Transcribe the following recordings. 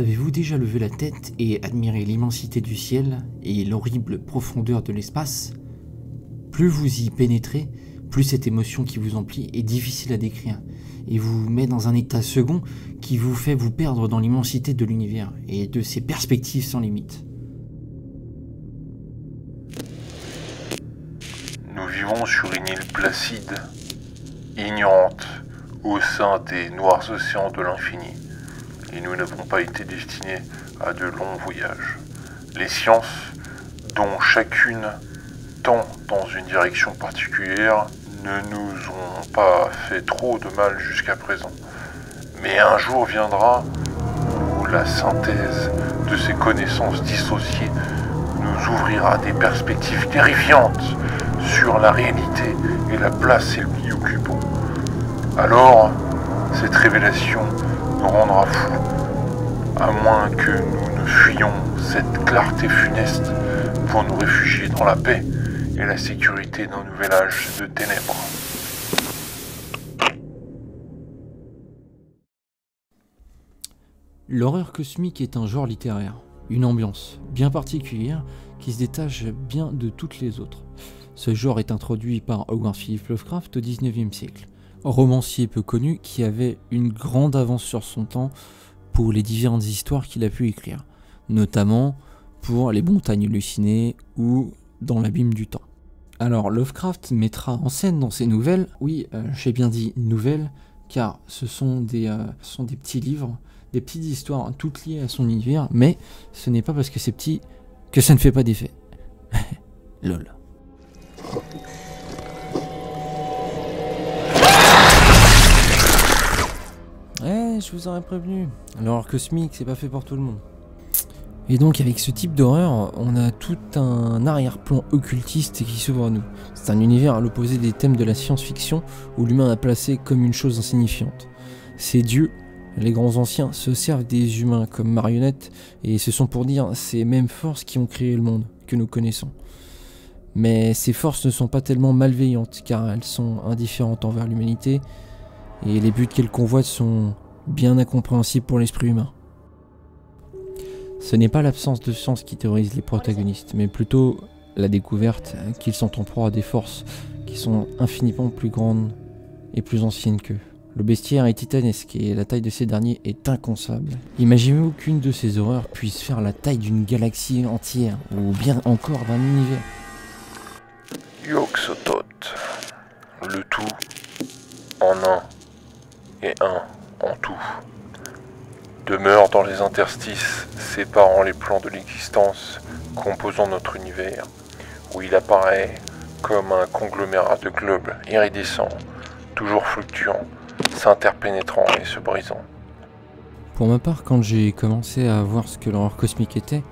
Avez-vous déjà levé la tête et admiré l'immensité du ciel et l'horrible profondeur de l'espace? Plus vous y pénétrez, plus cette émotion qui vous emplit est difficile à décrire et vous met dans un état second qui vous fait vous perdre dans l'immensité de l'univers et de ses perspectives sans limite. Nous vivons sur une île placide, ignorante, au sein des noirs océans de l'infini, et nous n'avons pas été destinés à de longs voyages. Les sciences, dont chacune tend dans une direction particulière, ne nous ont pas fait trop de mal jusqu'à présent. Mais un jour viendra où la synthèse de ces connaissances dissociées nous ouvrira des perspectives terrifiantes sur la réalité et la place qu'elle y occupe. Alors, cette révélation nous rendra fous, à moins que nous ne fuyions cette clarté funeste pour nous réfugier dans la paix et la sécurité d'un nouvel âge de ténèbres. L'horreur cosmique est un genre littéraire, une ambiance bien particulière qui se détache bien de toutes les autres. Ce genre est introduit par Howard Philip Lovecraft au XIXe siècle, romancier peu connu qui avait une grande avance sur son temps pour les différentes histoires qu'il a pu écrire, notamment pour Les Montagnes hallucinées ou Dans l'abîme du temps. Alors Lovecraft mettra en scène dans ses nouvelles, oui j'ai bien dit nouvelles, car ce sont des petits livres, des petites histoires toutes liées à son univers, mais ce n'est pas parce que c'est petit que ça ne fait pas d'effet. Lol. Je vous aurais prévenu. L'horreur cosmique, c'est pas fait pour tout le monde. Et donc avec ce type d'horreur, on a tout un arrière-plan occultiste qui s'ouvre à nous. C'est un univers à l'opposé des thèmes de la science-fiction où l'humain est placé comme une chose insignifiante. Ces dieux, les grands anciens, se servent des humains comme marionnettes et ce sont pour dire ces mêmes forces qui ont créé le monde que nous connaissons. Mais ces forces ne sont pas tellement malveillantes car elles sont indifférentes envers l'humanité et les buts qu'elles convoitent sont bien incompréhensibles pour l'esprit humain. Ce n'est pas l'absence de sens qui terrorise les protagonistes, mais plutôt la découverte qu'ils sont en proie à des forces qui sont infiniment plus grandes et plus anciennes qu'eux. Le bestiaire est titanesque et la taille de ces derniers est inconcevable. Imaginez-vous qu'une de ces horreurs puisse faire la taille d'une galaxie entière, ou bien encore d'un univers. Yog-Sothoth, le tout en un et un en tout, demeure dans les interstices séparant les plans de l'existence composant notre univers, où il apparaît comme un conglomérat de globes iridescents, toujours fluctuants, s'interpénétrant et se brisant. Pour ma part, quand j'ai commencé à voir ce que l'horreur cosmique était,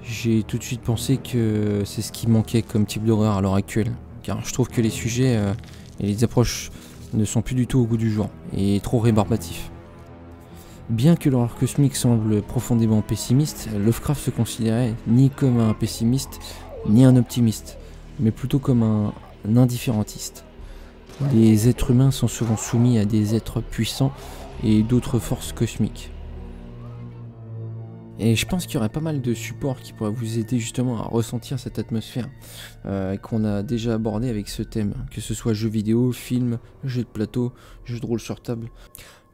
j'ai tout de suite pensé que c'est ce qui manquait comme type d'horreur à l'heure actuelle, car je trouve que les sujets et les approches ne sont plus du tout au goût du jour, et trop rébarbatifs. Bien que l'horreur cosmique semble profondément pessimiste, Lovecraft se considérait ni comme un pessimiste, ni un optimiste, mais plutôt comme un indifférentiste. Les êtres humains sont souvent soumis à des êtres puissants et d'autres forces cosmiques. Et je pense qu'il y aurait pas mal de supports qui pourraient vous aider justement à ressentir cette atmosphère qu'on a déjà abordé avec ce thème, que ce soit jeux vidéo, films, jeux de plateau, jeux de rôle sur table.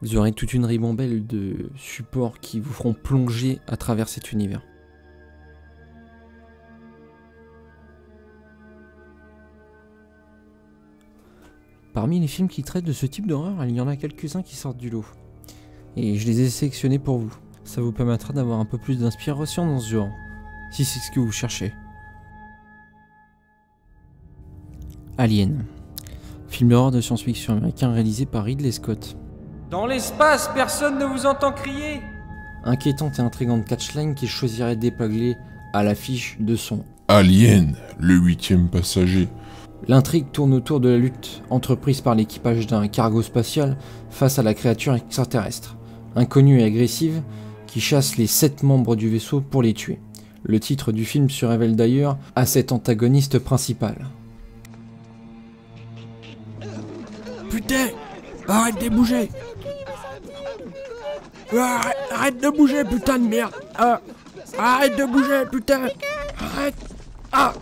Vous aurez toute une ribambelle de supports qui vous feront plonger à travers cet univers. Parmi les films qui traitent de ce type d'horreur, il y en a quelques-uns qui sortent du lot. Et je les ai sélectionnés pour vous. Ça vous permettra d'avoir un peu plus d'inspiration dans ce genre, si c'est ce que vous cherchez. Alien. Film d'horreur de science-fiction américain réalisé par Ridley Scott. Dans l'espace, personne ne vous entend crier. Inquiétante et intrigante catchline qu'il choisirait d'épingler à l'affiche de son Alien, le 8e passager. L'intrigue tourne autour de la lutte entreprise par l'équipage d'un cargo spatial face à la créature extraterrestre, inconnue et agressive, qui chasse les 7 membres du vaisseau pour les tuer. Le titre du film se révèle d'ailleurs à cet antagoniste principal. Putain, arrête de bouger. Arrête de bouger, putain de merde. Arrête de bouger, putain. Arrête. Ah.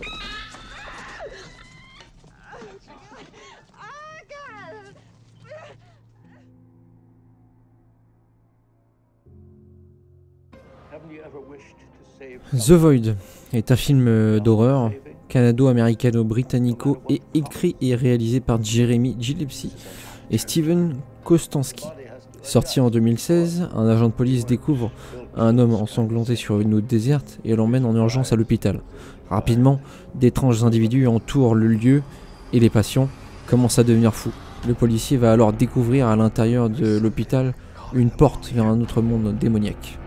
The Void est un film d'horreur canado-américano-britannico et écrit et réalisé par Jeremy Gillespie et Steven Kostanski. Sorti en 2016, un agent de police découvre un homme ensanglanté sur une route déserte et l'emmène en urgence à l'hôpital. Rapidement, d'étranges individus entourent le lieu et les patients commencent à devenir fous. Le policier va alors découvrir à l'intérieur de l'hôpital une porte vers un autre monde démoniaque.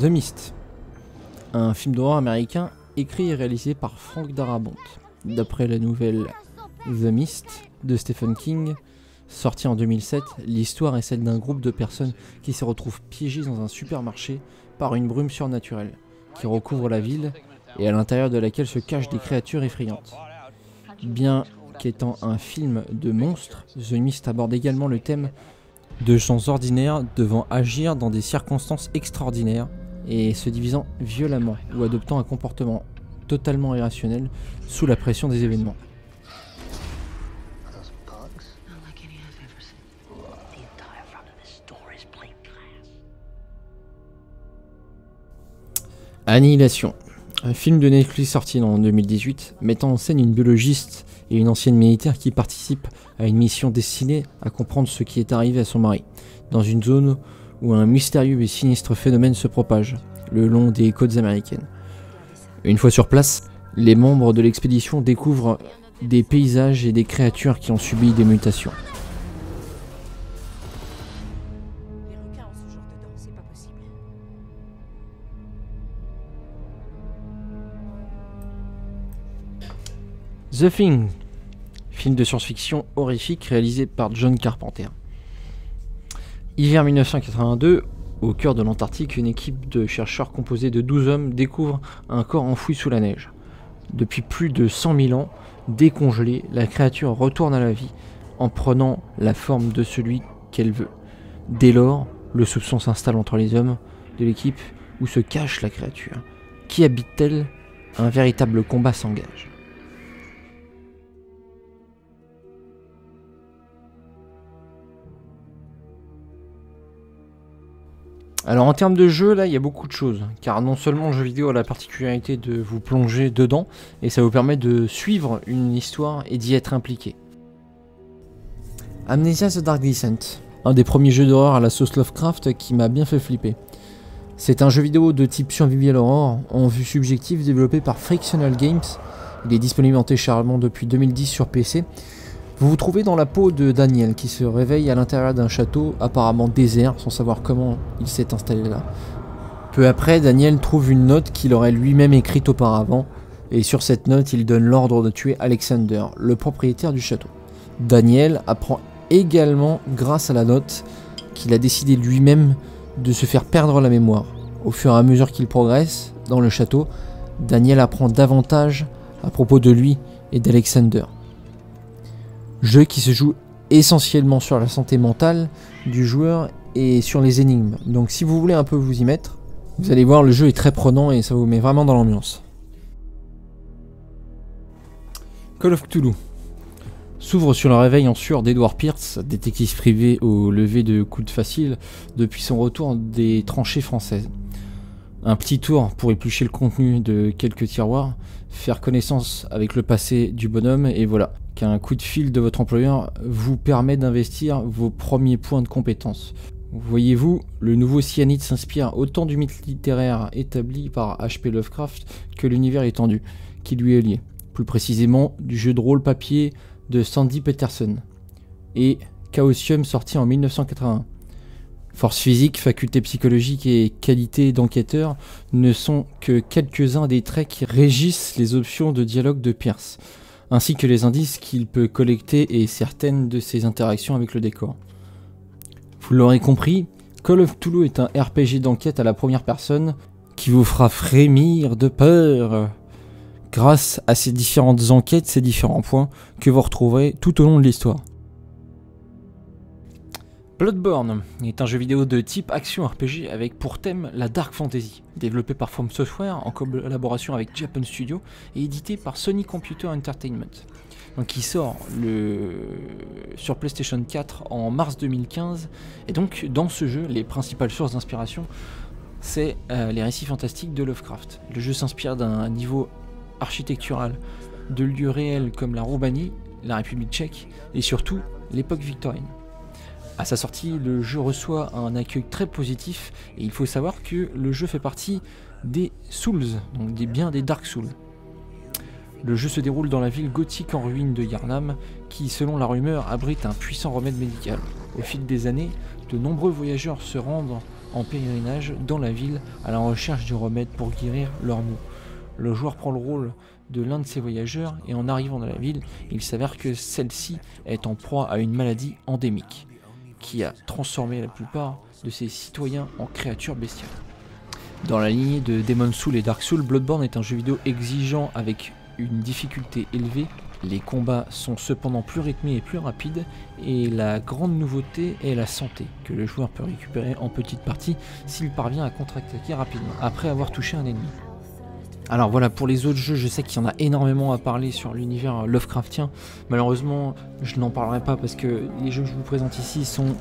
The Mist, un film d'horreur américain écrit et réalisé par Frank Darabont. D'après la nouvelle The Mist de Stephen King, sortie en 2007, l'histoire est celle d'un groupe de personnes qui se retrouvent piégées dans un supermarché par une brume surnaturelle qui recouvre la ville et à l'intérieur de laquelle se cachent des créatures effrayantes. Bien qu'étant un film de monstres, The Mist aborde également le thème de gens ordinaires devant agir dans des circonstances extraordinaires et se divisant violemment ou adoptant un comportement totalement irrationnel sous la pression des événements. Annihilation, un film de Netflix sorti en 2018 mettant en scène une biologiste et une ancienne militaire qui participent à une mission destinée à comprendre ce qui est arrivé à son mari, dans une zone où un mystérieux et sinistre phénomène se propage, le long des côtes américaines. Une fois sur place, les membres de l'expédition découvrent des paysages et des créatures qui ont subi des mutations. Les requins ont ce genre de dents, c'est pas possible. The Thing, film de science-fiction horrifique réalisé par John Carpenter. Hiver 1982, au cœur de l'Antarctique, une équipe de chercheurs composée de 12 hommes découvre un corps enfoui sous la neige. Depuis plus de 100 000 ans, décongelée, la créature retourne à la vie en prenant la forme de celui qu'elle veut. Dès lors, le soupçon s'installe entre les hommes de l'équipe où se cache la créature. Qui habite-t-elle? Un véritable combat s'engage. Alors en termes de jeu, là il y a beaucoup de choses, car non seulement le jeu vidéo a la particularité de vous plonger dedans, et ça vous permet de suivre une histoire et d'y être impliqué. Amnesia The Dark Descent, un des premiers jeux d'horreur à la sauce Lovecraft qui m'a bien fait flipper. C'est un jeu vidéo de type survival horror en vue subjective développé par Frictional Games. Il est disponible en téléchargement depuis 2010 sur PC. Vous vous trouvez dans la peau de Daniel qui se réveille à l'intérieur d'un château apparemment désert sans savoir comment il s'est installé là. Peu après, Daniel trouve une note qu'il aurait lui-même écrite auparavant et sur cette note il donne l'ordre de tuer Alexander, le propriétaire du château. Daniel apprend également grâce à la note qu'il a décidé lui-même de se faire perdre la mémoire. Au fur et à mesure qu'il progresse dans le château, Daniel apprend davantage à propos de lui et d'Alexander. Jeu qui se joue essentiellement sur la santé mentale du joueur et sur les énigmes. Donc si vous voulez un peu vous y mettre, vous allez voir, le jeu est très prenant et ça vous met vraiment dans l'ambiance. Call of Cthulhu s'ouvre sur le réveil en sueur d'Edward Pierce, détective privé au lever de coude facile depuis son retour des tranchées françaises. Un petit tour pour éplucher le contenu de quelques tiroirs, faire connaissance avec le passé du bonhomme et voilà, qu'un coup de fil de votre employeur vous permet d'investir vos premiers points de compétence. Voyez-vous, le nouveau Cyanide s'inspire autant du mythe littéraire établi par H.P. Lovecraft que l'univers étendu qui lui est lié, plus précisément du jeu de rôle papier de Sandy Peterson et Chaosium sorti en 1981. Force physique, faculté psychologique et qualité d'enquêteur ne sont que quelques-uns des traits qui régissent les options de dialogue de Pierce, ainsi que les indices qu'il peut collecter et certaines de ses interactions avec le décor. Vous l'aurez compris, Call of Cthulhu est un RPG d'enquête à la première personne qui vous fera frémir de peur. grâce à ces différentes enquêtes, ces différents points que vous retrouverez tout au long de l'histoire. Bloodborne est un jeu vidéo de type action RPG avec pour thème la Dark Fantasy, développé par From Software en collaboration avec Japan Studio et édité par Sony Computer Entertainment. Donc qui sort sur PlayStation 4 en mars 2015. Et donc dans ce jeu, les principales sources d'inspiration, c'est les récits fantastiques de Lovecraft. Le jeu s'inspire d'un niveau architectural, de lieux réels comme la Roumanie, la République tchèque et surtout l'époque victorienne. À sa sortie, le jeu reçoit un accueil très positif et il faut savoir que le jeu fait partie des Souls, donc bien des Dark Souls. Le jeu se déroule dans la ville gothique en ruine de Yharnam, qui selon la rumeur abrite un puissant remède médical. Au fil des années, de nombreux voyageurs se rendent en pèlerinage dans la ville à la recherche du remède pour guérir leurs maux. Le joueur prend le rôle de l'un de ces voyageurs et en arrivant dans la ville, il s'avère que celle-ci est en proie à une maladie endémique qui a transformé la plupart de ses citoyens en créatures bestiales. Dans la lignée de Demon's Souls et Dark Souls, Bloodborne est un jeu vidéo exigeant avec une difficulté élevée. Les combats sont cependant plus rythmés et plus rapides, et la grande nouveauté est la santé, que le joueur peut récupérer en petites parties s'il parvient à contre-attaquer rapidement, après avoir touché un ennemi. Alors voilà, pour les autres jeux, je sais qu'il y en a énormément à parler sur l'univers Lovecraftien. Malheureusement, je n'en parlerai pas parce que les jeux que je vous présente ici sont,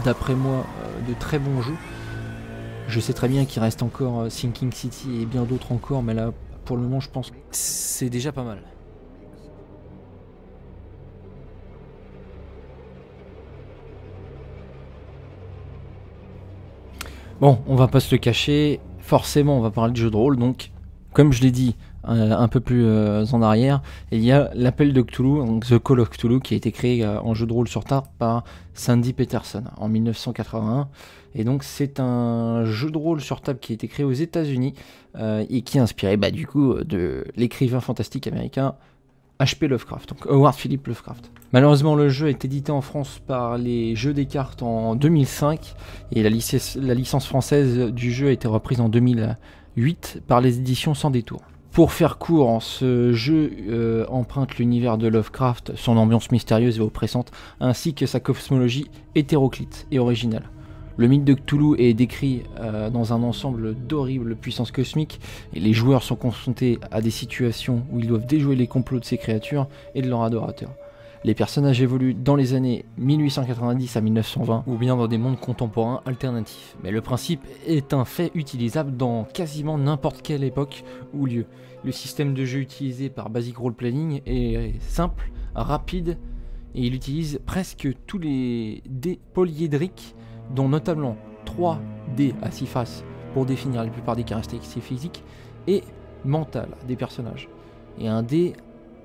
d'après moi, de très bons jeux. Je sais très bien qu'il reste encore Sinking City et bien d'autres encore, mais là, pour le moment, je pense que c'est déjà pas mal. Bon, on va pas se le cacher, forcément on va parler de jeux de rôle, donc comme je l'ai dit un peu plus en arrière, il y a l'appel de Cthulhu, donc The Call of Cthulhu, qui a été créé en jeu de rôle sur table par Sandy Peterson en 1981. Et donc c'est un jeu de rôle sur table qui a été créé aux États-Unis et qui est inspiré du coup de l'écrivain fantastique américain H.P. Lovecraft, donc Howard Philip Lovecraft. Malheureusement, le jeu est édité en France par les Jeux des Cartes en 2005 et la licence française du jeu a été reprise en 2008 par les éditions Sans Détour. Pour faire court, ce jeu emprunte l'univers de Lovecraft, son ambiance mystérieuse et oppressante, ainsi que sa cosmologie hétéroclite et originale. Le mythe de Cthulhu est décrit dans un ensemble d'horribles puissances cosmiques, et les joueurs sont confrontés à des situations où ils doivent déjouer les complots de ces créatures et de leurs adorateurs. Les personnages évoluent dans les années 1890 à 1920, ou bien dans des mondes contemporains alternatifs. Mais le principe est un fait utilisable dans quasiment n'importe quelle époque ou lieu. Le système de jeu utilisé par Basic Role Playing est simple, rapide, et il utilise presque tous les dés polyédriques, dont notamment 3 dés à 6 faces pour définir la plupart des caractéristiques physiques, et mentales des personnages. Et un dé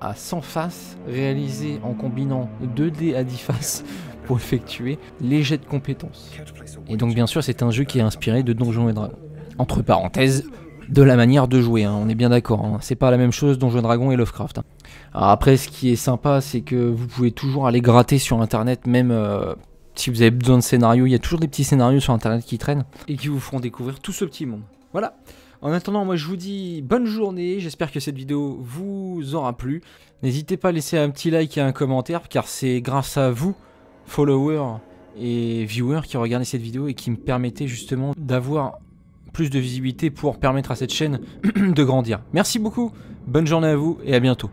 à 100 faces réalisé en combinant 2 dés à 10 faces pour effectuer les jets de compétences. Et donc bien sûr c'est un jeu qui est inspiré de Donjons et Dragons. Entre parenthèses, de la manière de jouer, on est bien d'accord, c'est pas la même chose Donjons et Dragons et Lovecraft. Alors après ce qui est sympa c'est que vous pouvez toujours aller gratter sur internet, même si vous avez besoin de scénarios, il y a toujours des petits scénarios sur internet qui traînent et qui vous feront découvrir tout ce petit monde. Voilà. En attendant, moi je vous dis bonne journée, j'espère que cette vidéo vous aura plu. N'hésitez pas à laisser un petit like et un commentaire, car c'est grâce à vous, followers et viewers, qui regardez cette vidéo et qui me permettez justement d'avoir plus de visibilité pour permettre à cette chaîne de grandir. Merci beaucoup, bonne journée à vous et à bientôt.